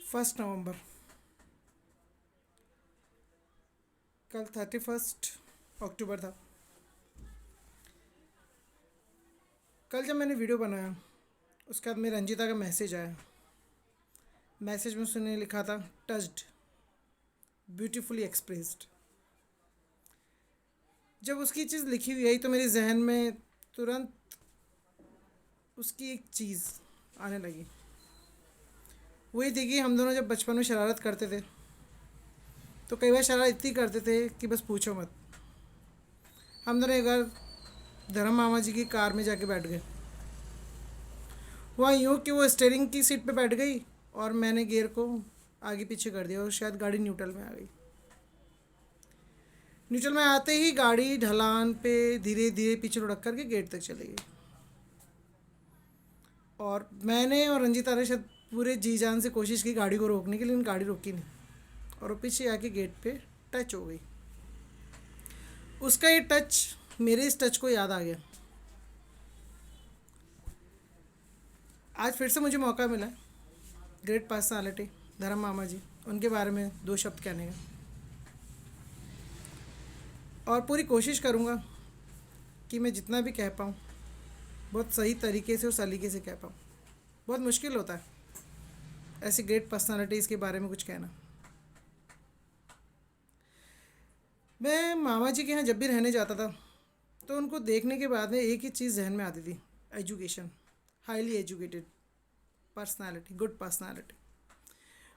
1 नवंबर। कल 31 अक्टूबर था। कल जब मैंने वीडियो बनाया उसके बाद मेरे रंजीता का मैसेज आया। मैसेज में उसने लिखा था, टच्ड, ब्यूटीफुली एक्सप्रेस्ड। जब उसकी चीज़ लिखी हुई आई तो मेरे जहन में तुरंत उसकी एक चीज़ आने लगी। वही थी कि हम दोनों जब बचपन में शरारत करते थे तो कई बार शरारत इतनी करते थे कि बस पूछो मत। हम दोनों एक बार धर्म मामा जी की कार में जाके बैठ गए। हुआ यूँ कि वो स्टेयरिंग की सीट पे बैठ गई और मैंने गियर को आगे पीछे कर दिया और शायद गाड़ी न्यूट्रल में आ गई। न्यूट्रल में आते ही गाड़ी ढलान पे धीरे धीरे पीछे लुढ़क करके गेट तक चली गई। और मैंने और रंजीता ने शायद पूरे जी जान से कोशिश की गाड़ी को रोकने की, लेकिन गाड़ी रोकी नहीं और वो पीछे आके गेट पे टच हो गई। उसका ये टच मेरे इस टच को याद आ गया। आज फिर से मुझे मौका मिला, ग्रेट पर्सनालिटी धर्म मामा जी, उनके बारे में 2 शब्द कहने का। और पूरी कोशिश करूँगा कि मैं जितना भी कह पाऊँ बहुत सही तरीके से और सलीके से कह पाऊँ। बहुत मुश्किल होता है ऐसी ग्रेट पर्सनालिटीज़ के बारे में कुछ कहना। मैं मामा जी के यहाँ जब भी रहने जाता था तो उनको देखने के बाद में एक ही चीज़ जहन में आती थी, education, highly educated personality, good personality.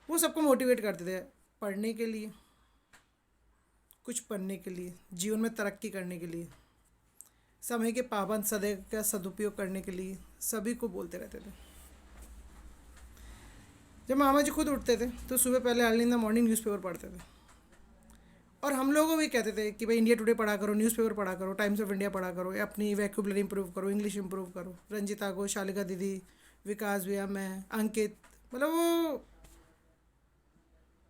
वो सबको मोटिवेट करते थे पढ़ने के लिए, कुछ पढ़ने के लिए, जीवन में तरक्की करने के लिए, समय के पाबंद सदै का सदुपयोग करने के लिए, सभी को बोलते रहते थे। जब मामा जी खुद उठते थे तो सुबह पहले early in the morning newspaper पढ़ते थे और हम लोगों को भी कहते थे कि भाई इंडिया टुडे पढ़ा करो, न्यूज़पेपर पढ़ा करो, टाइम्स ऑफ इंडिया पढ़ा करो, अपनी वैक्यूबलरी इंप्रूव करो, इंग्लिश इंप्रूव करो। रंजिता को, शालिका दीदी, विकास भैया, मैं, अंकित, मतलब वो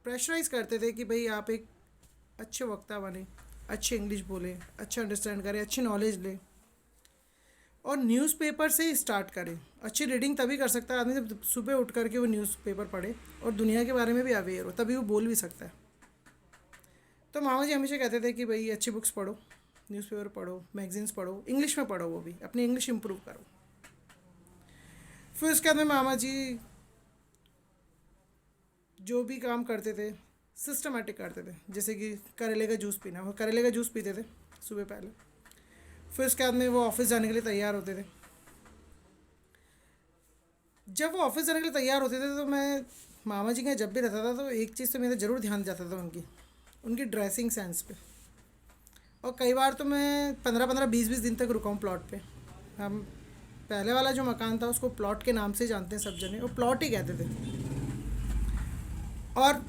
प्रेशराइज करते थे कि भाई आप एक अच्छे वक्ता बने, अच्छे इंग्लिश बोले, अच्छा अंडरस्टैंड करें, अच्छी नॉलेज लें और न्यूज़पेपर से ही स्टार्ट करें। अच्छी रीडिंग तभी कर सकता है आदमी जब सुबह उठ करके वो न्यूज़पेपर पढ़े और दुनिया के बारे में भी अवेयर हो, तभी वो बोल भी सकता है। तो मामा जी हमेशा कहते थे कि भाई अच्छी बुक्स पढ़ो, न्यूज़पेपर पढ़ो, मैगजीन्स पढ़ो, इंग्लिश में पढ़ो, वो भी अपनी इंग्लिश इंप्रूव करो। फिर उसके बाद में मामा जी जो भी काम करते थे सिस्टमेटिक करते थे, जैसे कि करेले का जूस पीना, वो करेले का जूस पीते थे सुबह पहले। फिर उसके बाद में वो ऑफिस जाने के लिए तैयार होते थे। जब वो ऑफिस जाने के लिए तैयार होते थे तो मैं मामा जी के यहाँ जब भी रहता था तो एक चीज़ तो मेरा ज़रूर ध्यान जाता था उनकी उनकी ड्रेसिंग सेंस पे। और कई बार तो मैं 15-15 20-20 दिन तक रुका हूँ प्लॉट पे। हम पहले वाला जो मकान था उसको प्लॉट के नाम से जानते हैं सब जने, वो प्लॉट ही कहते थे। और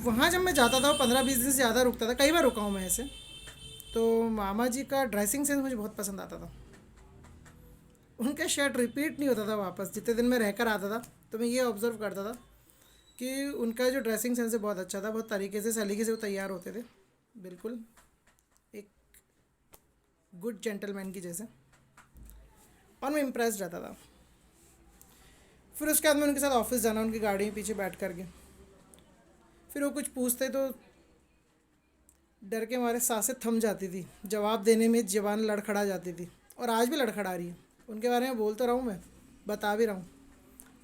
वहाँ जब मैं जाता था 15-20 दिन से ज़्यादा रुकता था, कई बार रुका हूँ मैं ऐसे। तो मामा जी का ड्रेसिंग सेंस मुझे बहुत पसंद आता था। उनका शर्ट रिपीट नहीं होता था वापस, जितने दिन में रहकर आता था तो मैं ये ऑब्ज़र्व करता था कि उनका जो ड्रेसिंग सेंस है बहुत अच्छा था, बहुत तरीके से सलीके से वो तैयार होते थे, बिल्कुल एक गुड जेंटलमैन की जैसे। और मैं इम्प्रेस रहता था। फिर उसके बाद में उनके साथ ऑफिस जाना, उनकी गाड़ी में पीछे बैठ करके। फिर वो कुछ पूछते तो डर के मारे सांसें थम जाती थी, जवाब देने में ज़बान लड़खड़ा जाती थी और आज भी लड़खड़ा रही है। उनके बारे में बोल तो रहा हूँ, मैं बता भी रहा हूँ,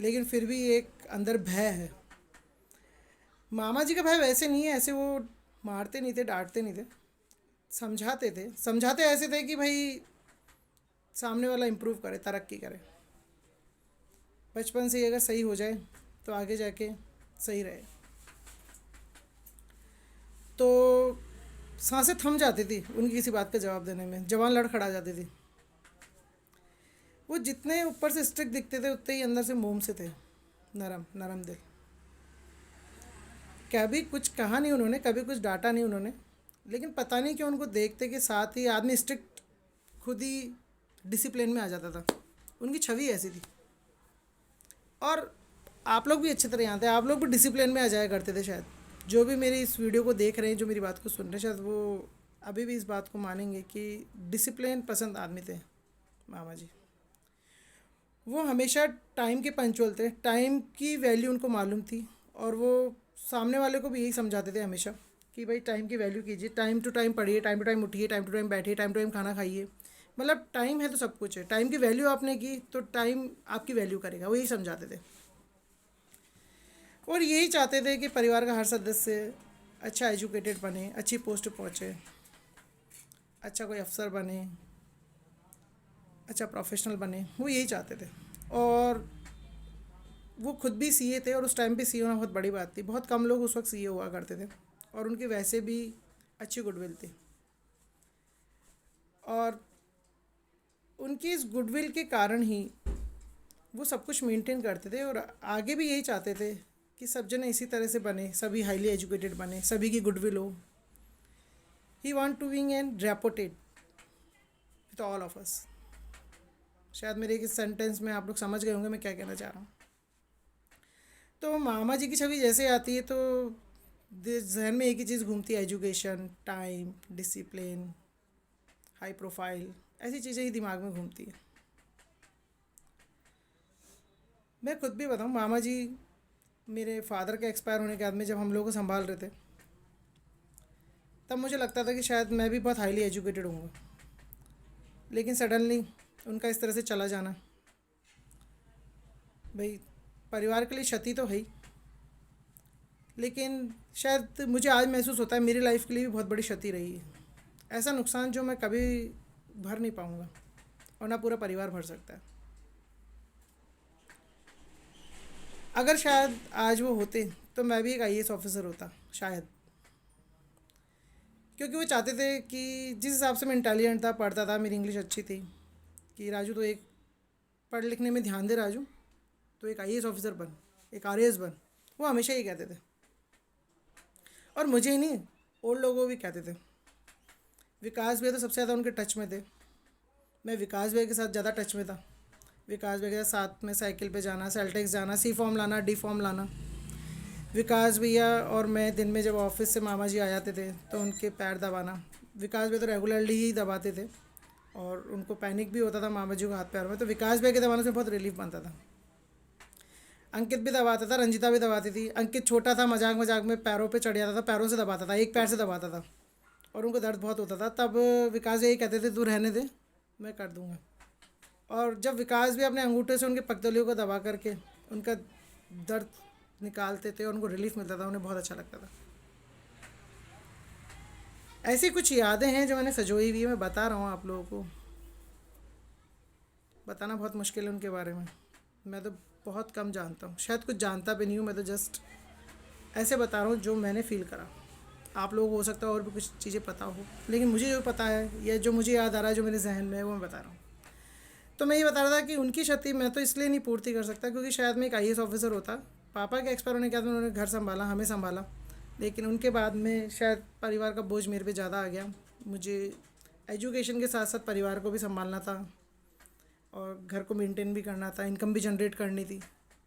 लेकिन फिर भी एक अंदर भय है। मामा जी का भय वैसे नहीं है, ऐसे वो मारते नहीं थे, डांटते नहीं थे, समझाते थे। समझाते ऐसे थे कि भाई सामने वाला इम्प्रूव करे, तरक्की करे, बचपन से ही अगर सही हो जाए तो आगे जाके सही रहे। तो सांसें थम जाती थी उनकी किसी बात का जवाब देने में, जवान लड़खड़ा जाती थी। वो जितने ऊपर से स्ट्रिक्ट दिखते थे उतने ही अंदर से मोम से थे, नरम नरम दिल। कभी कुछ कहा नहीं उन्होंने, कभी कुछ डांटा नहीं उन्होंने, लेकिन पता नहीं क्यों उनको देखते के साथ ही आदमी स्ट्रिक्ट खुद ही डिसिप्लिन में आ जाता था। उनकी छवि ऐसी थी। और आप लोग भी अच्छी तरह जानते हैं, आप लोग भी डिसिप्लिन में आ जाया करते थे शायद। जो भी मेरी इस वीडियो को देख रहे हैं, जो मेरी बात को सुन रहे हैं, शायद वो अभी भी इस बात को मानेंगे कि डिसिप्लिन पसंद आदमी थे मामा जी। वो हमेशा टाइम के पंचुअल थे, टाइम की वैल्यू उनको मालूम थी और वो सामने वाले को भी यही समझाते थे हमेशा कि भाई टाइम की वैल्यू कीजिए, टाइम टू टाइम पढ़िए, टाइम टू टाइम उठिए, टाइम टू टाइम बैठिए, टाइम टू टाइम खाना खाइए। मतलब टाइम है तो सब कुछ है, टाइम की वैल्यू आपने की तो टाइम आपकी वैल्यू करेगा, वो यही समझाते थे। और यही चाहते थे कि परिवार का हर सदस्य अच्छा एजुकेटेड बने, अच्छी पोस्ट पे पहुँचे, अच्छा कोई अफसर बने, अच्छा प्रोफेशनल बने, वो यही चाहते थे। और वो खुद भी सीए थे, और उस टाइम पे सीए होना बहुत बड़ी बात थी, बहुत कम लोग उस वक्त सीए हुआ करते थे, और उनकी वैसे भी अच्छी गुडविल थी। और उनकी इस गुडविल के कारण ही वो सब कुछ मेंटेन करते थे, और आगे भी यही चाहते थे कि सब जने इसी तरह से बने, सभी हाईली एजुकेटेड बने, सभी की गुडविल हो। He want to being an reputed with all of us. शायद मेरे एक सेंटेंस में आप लोग समझ गए होंगे मैं क्या कहना चाह रहा हूँ। तो मामा जी की छवि जैसे आती है तो जहन में एक ही चीज़ घूमती है, education, time, discipline, high profile, ऐसी चीज़ें ही दिमाग में घूमती है। मैं खुद भी बताऊँ, मामा जी मेरे फादर के एक्सपायर होने के बाद में जब हम लोगों को संभाल रहे थे, तब मुझे लगता था कि शायद मैं भी बहुत हाईली एजुकेटेड हूँगा। लेकिन सडनली उनका इस तरह से चला जाना, भाई परिवार के लिए क्षति तो है ही, लेकिन शायद मुझे आज महसूस होता है मेरी लाइफ के लिए भी बहुत बड़ी क्षति रही है। ऐसा नुकसान जो मैं कभी भर नहीं पाऊँगा, और ना पूरा परिवार भर सकता है। अगर शायद आज वो होते तो मैं भी एक आईएएस ऑफिसर होता शायद, क्योंकि वो चाहते थे कि जिस हिसाब से मैं इंटेलिजेंट था, पढ़ता था, मेरी इंग्लिश अच्छी थी, कि राजू तो एक पढ़ लिखने में ध्यान दे राजू, तो एक आईएएस ऑफिसर बन, एक आरएएस बन। वो हमेशा ही कहते थे, और मुझे ही नहीं, और लोगों को भी कहते थे। विकास भैया तो सबसे ज़्यादा उनके टच में थे। मैं विकास भैया के साथ ज़्यादा टच में था। विकास भैया के साथ में साइकिल पे जाना, सेल्टेक्स जाना, सी फॉर्म लाना, डी फॉर्म लाना। विकास भैया और मैं दिन में जब ऑफिस से मामा जी आ जाते थे तो उनके पैर दबाना। विकास भैया तो रेगुलरली ही दबाते थे, और उनको पैनिक भी होता था मामा जी को हाथ पैर में, तो विकास भैया के दबाने से बहुत रिलीफ बनता था। अंकित भी दबाता था, रंजिता भी दबाती थी। अंकित छोटा था, मजाक मजाक में पैरों पे चढ़ जाता था, पैरों से दबाता था, एक पैर से दबाता था, और उनको दर्द बहुत होता था। तब विकास यही कहते थे, तू रहने दे, मैं कर दूँगा। और जब विकास भी अपने अंगूठे से उनके पगडंडियों को दबा करके उनका दर्द निकालते थे और उनको रिलीफ मिलता था, उन्हें बहुत अच्छा लगता था। ऐसी कुछ यादें हैं जो मैंने सजोई हुई है, मैं बता रहा हूँ आप लोगों को। बताना बहुत मुश्किल है उनके बारे में, मैं तो बहुत कम जानता हूँ, शायद कुछ जानता भी नहीं हूँ। मैं तो जस्ट ऐसे बता रहा हूँ जो मैंने फ़ील करा। आप लोगों को हो सकता है और भी कुछ चीज़ें पता हो, लेकिन मुझे जो पता है या जो मुझे याद आ रहा है, जो मेरे जहन में है, वो मैं बता रहा हूँ। तो मैं ये बता रहा था कि उनकी क्षति मैं तो इसलिए नहीं पूर्ति कर सकता क्योंकि शायद मैं एक आईएएस ऑफिसर होता। पापा के एक्सपायर होने के बाद में उन्होंने घर संभाला, हमें संभाला, लेकिन उनके बाद में शायद परिवार का बोझ मेरे पे ज़्यादा आ गया। मुझे एजुकेशन के साथ साथ परिवार को भी संभालना था, और घर को मेंटेन भी करना था, इनकम भी जनरेट करनी थी,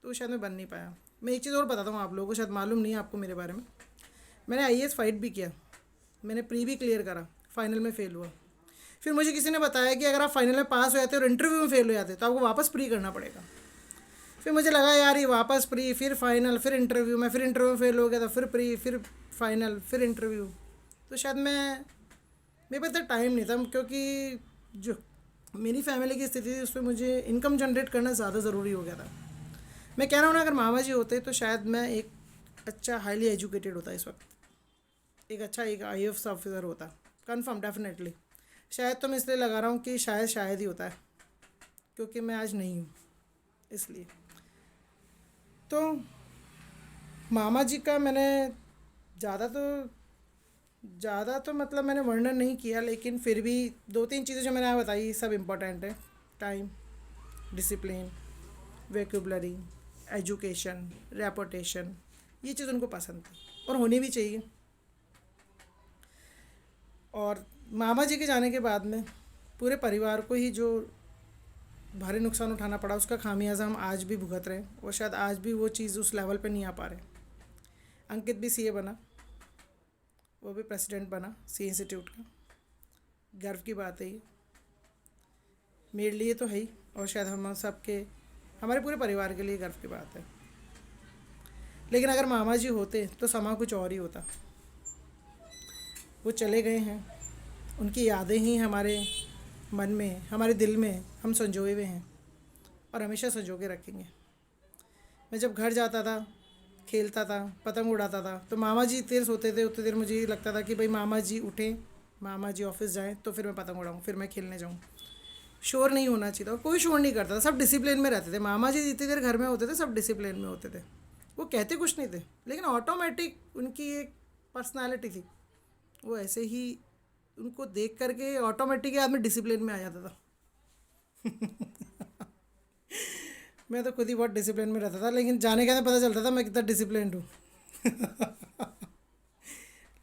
तो शायद मैं बन नहीं पाया। मैं एक चीज़ और बताता हूँ आप लोगों को, शायद मालूम नहीं है आपको मेरे बारे में। मैंने आईएएस फाइट भी किया, मैंने प्री भी क्लियर करा, फाइनल में फ़ेल हुआ। फिर मुझे किसी ने बताया कि अगर आप फाइनल में पास हो जाते और इंटरव्यू में फेल हो जाते तो आपको वापस प्री करना पड़ेगा। फिर मुझे लगा यार ये वापस प्री, फिर फाइनल, फिर इंटरव्यू, मैं फिर इंटरव्यू में फेल हो गया था, फिर प्री, फिर फाइनल, फिर इंटरव्यू। तो शायद मेरे पास इतना टाइम नहीं था, क्योंकि जो मेरी फैमिली की स्थिति थी उस पर मुझे इनकम जनरेट करना ज़्यादा ज़रूरी हो गया था। मैं कह रहा हूँ ना, अगर मामा जी होते तो शायद मैं एक अच्छा हाईली एजुकेटेड होता इस वक्त, एक अच्छा एक आईएएस ऑफिसर होता, कन्फर्म, डेफिनेटली। शायद तो मैं इसलिए लगा रहा हूँ कि शायद ही होता है, क्योंकि मैं आज नहीं हूँ इसलिए। तो मामा जी का मैंने ज़्यादा तो मतलब मैंने वर्णन नहीं किया, लेकिन फिर भी दो तीन चीज़ें जो मैंने यहाँ बताई सब इम्पोर्टेंट है। टाइम, डिसिप्लिन, वेक्यूबलरी, एजुकेशन, रेपुटेशन, ये चीज़ उनको पसंद थी और होनी भी चाहिए। और मामा जी के जाने के बाद में पूरे परिवार को ही जो भारी नुकसान उठाना पड़ा, उसका खामियाजा हम आज भी भुगत रहे हैं, और शायद आज भी वो चीज़ उस लेवल पे नहीं आ पा रहे। अंकित भी सीए बना, वो भी प्रेसिडेंट बना सी इंस्टीट्यूट का, गर्व की बात है ये मेरे लिए तो है ही, और शायद हम सबके, हमारे पूरे परिवार के लिए गर्व की बात है। लेकिन अगर मामा जी होते तो समा कुछ और ही होता। वो चले गए हैं, उनकी यादें ही हमारे मन में, हमारे दिल में हम संजोए हुए हैं और हमेशा संजो के रखेंगे। मैं जब घर जाता था, खेलता था, पतंग उड़ाता था, तो मामा जी इतनी देर सोते थे, उतनी देर मुझे ये लगता था कि भाई मामा जी उठें, मामा जी ऑफिस जाएं तो फिर मैं पतंग उड़ाऊँ, फिर मैं खेलने जाऊँ। शोर नहीं होना चाहिए था, और कोई शोर नहीं करता था, सब डिसिप्लिन में रहते थे। मामा जी जितनी देर घर में होते थे सब डिसिप्लिन में होते थे। वो कहते कुछ नहीं थे, लेकिन ऑटोमेटिक उनकी एक पर्सनालिटी थी। वो ऐसे ही, उनको देख करके ऑटोमेटिक आदमी डिसिप्लिन में आ जाता था। मैं तो खुद ही बहुत डिसिप्लिन में रहता था, लेकिन जाने के बाद पता चलता था मैं कितना डिसिप्लिन हूँ।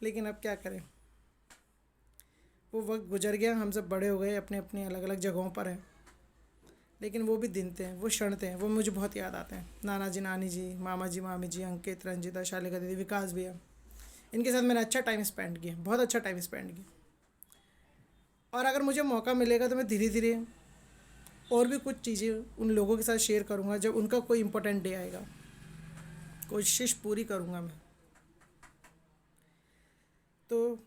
लेकिन अब क्या करें, वो वक्त गुजर गया, हम सब बड़े हो गए, अपने अपनी अलग अलग जगहों पर हैं। लेकिन वो भी दिन थे, वो क्षण थे, वो मुझे बहुत याद आते हैं। नाना जी, नानी जी, मामा जी, मामी जी, अंकित, रंजिता, शालिका दीदी, विकास भैया, इनके साथ मैंने अच्छा टाइम स्पेंड किया, बहुत अच्छा टाइम स्पेंड किया। और अगर मुझे मौका मिलेगा तो मैं धीरे धीरे और भी कुछ चीज़ें उन लोगों के साथ शेयर करूँगा जब उनका कोई इम्पोर्टेंट डे आएगा। कोशिश पूरी करूँगा मैं। तो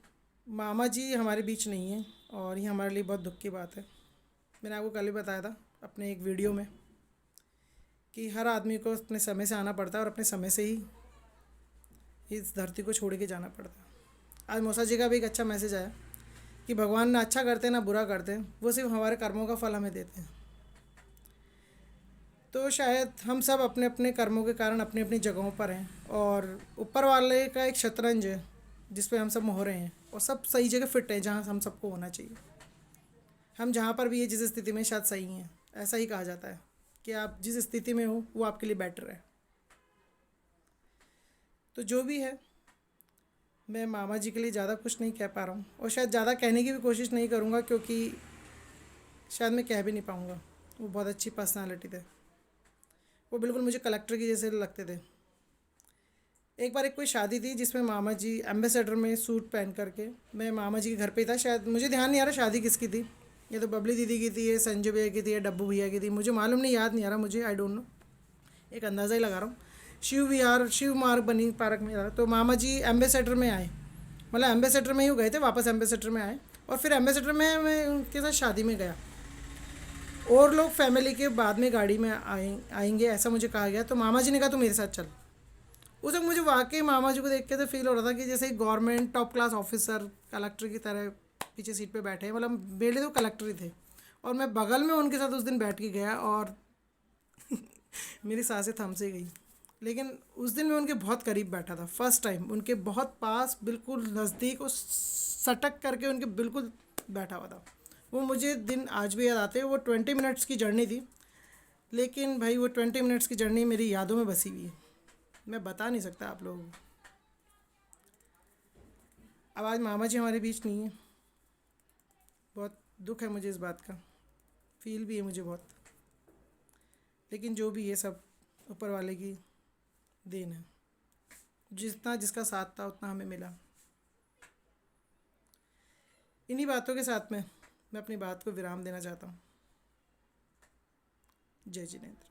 मामा जी हमारे बीच नहीं है, और ये हमारे लिए बहुत दुख की बात है। मैंने आपको कल ही बताया था अपने एक वीडियो में कि हर आदमी को अपने समय से आना पड़ता है और अपने समय से ही इस धरती को छोड़ के जाना पड़ता है। आज मौसा जी का भी एक अच्छा मैसेज आया कि भगवान ना अच्छा करते ना बुरा करते, वो सिर्फ हमारे कर्मों का फल हमें देते हैं। तो शायद हम सब अपने अपने कर्मों के कारण अपनी अपनी जगहों पर हैं, और ऊपर वाले का एक शतरंज है जिस पे हम सब मोहरे हैं, और सब सही जगह फिट है जहाँ हम सबको होना चाहिए। हम जहाँ पर भी है, जिस स्थिति में, शायद सही हैं। ऐसा ही कहा जाता है कि आप जिस स्थिति में हो वो आपके लिए बेटर है। तो जो भी है, मैं मामा जी के लिए ज़्यादा कुछ नहीं कह पा रहा हूँ, और शायद ज़्यादा कहने की भी कोशिश नहीं करूँगा, क्योंकि शायद मैं कह भी नहीं पाऊँगा। वो बहुत अच्छी पर्सनालिटी थे, वो बिल्कुल मुझे कलेक्टर की जैसे लगते थे। एक बार एक कोई शादी थी जिसमें मामा जी एम्बेसडर में सूट पहन करके, मैं मामा जी के घर पे ही था, शायद मुझे ध्यान नहीं आ रहा शादी किसकी थी। ये तो बबली दीदी की थी, ये संजय भैया की थी, या डब्बू भैया की थी, मुझे मालूम नहीं, याद नहीं आ रहा मुझे, आई डोंट नो। एक अंदाज़ा ही लगा रहा हूँ। शिव विहार, शिव मार्ग बनी पार्क में, तो मामा जी एम्बेसडर में आए, मतलब एम्बेसडर में ही गए थे, वापस एम्बेसडर में आए, और फिर एम्बेसडर में मैं उनके साथ शादी में गया। और लोग फैमिली के बाद में गाड़ी में आएंगे ऐसा मुझे कहा गया, तो मामा जी ने कहा तू मेरे साथ चल। उस वक्त मुझे वाकई मामा जी को देख के तो फील हो रहा था कि जैसे government top class officer collector की तरह पीछे सीट पे बैठे हैं, मतलब मेरे लिए तो कलेक्टर ही थे। और मैं बगल में उनके साथ उस दिन बैठ के गया, और मेरी सांसें थम से गई। लेकिन उस दिन मैं उनके बहुत करीब बैठा था, फर्स्ट टाइम उनके बहुत पास, बिल्कुल नज़दीक, और सटक करके उनके बिल्कुल बैठा हुआ था। वो मुझे दिन आज भी याद आते हैं। वो 20 मिनट्स की जर्नी थी, लेकिन भाई वो 20 मिनट्स की जर्नी मेरी यादों में बसी हुई है, मैं बता नहीं सकता आप लोगों को। अब आज मामा जी हमारे बीच नहीं है, बहुत दुख है मुझे इस बात का, फील भी है मुझे बहुत। लेकिन जो भी ये सब ऊपर वाले की देन है, जितना जिसका साथ था उतना हमें मिला। इन्हीं बातों के साथ में मैं अपनी बात को विराम देना चाहता हूँ। जय जिनेंद्र।